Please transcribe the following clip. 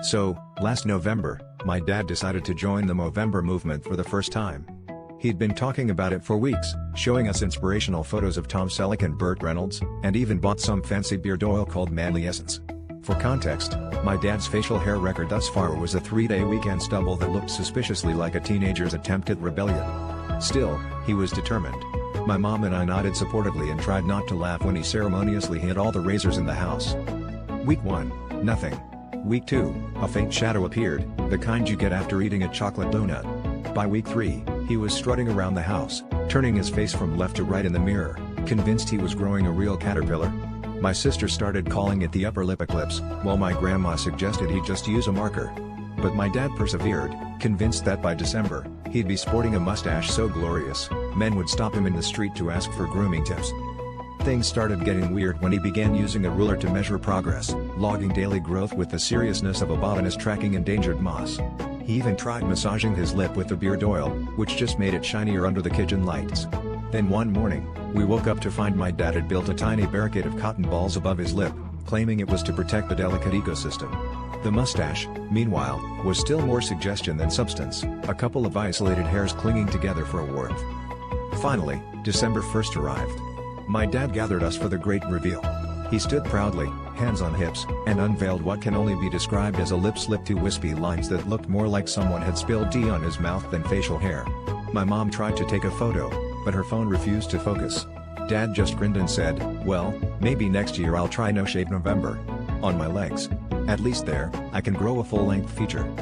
So, last November, my dad decided to join the Movember movement for the first time. He'd been talking about it for weeks, showing us inspirational photos of Tom Selleck and Burt Reynolds, and even bought some fancy beard oil called Manly Essence. For context, my dad's facial hair record thus far was a 3-day weekend stubble that looked suspiciously like a teenager's attempt at rebellion. Still, he was determined. My mom and I nodded supportively and tried not to laugh when he ceremoniously hid all the razors in the house. Week 1, nothing. Week 2, a faint shadow appeared, the kind you get after eating a chocolate donut. By week 3, he was strutting around the house, turning his face from left to right in the mirror, convinced he was growing a real caterpillar. My sister started calling it the upper lip eclipse, while my grandma suggested he just use a marker. But my dad persevered, convinced that by December, he'd be sporting a mustache so glorious, men would stop him in the street to ask for grooming tips. Things started getting weird when he began using a ruler to measure progress, logging daily growth with the seriousness of a botanist tracking endangered moss. He even tried massaging his lip with the beard oil, which just made it shinier under the kitchen lights. Then one morning, we woke up to find my dad had built a tiny barricade of cotton balls above his lip, claiming it was to protect the delicate ecosystem. The mustache, meanwhile, was still more suggestion than substance, a couple of isolated hairs clinging together for a warmth. Finally, December 1st arrived. My dad gathered us for the great reveal. He stood proudly, hands on hips, and unveiled what can only be described as a lip slip to wispy lines that looked more like someone had spilled tea on his mouth than facial hair. My mom tried to take a photo, but her phone refused to focus. Dad just grinned and said, "Well, maybe next year I'll try no shave November. On my legs. At least there, I can grow a full-length feature."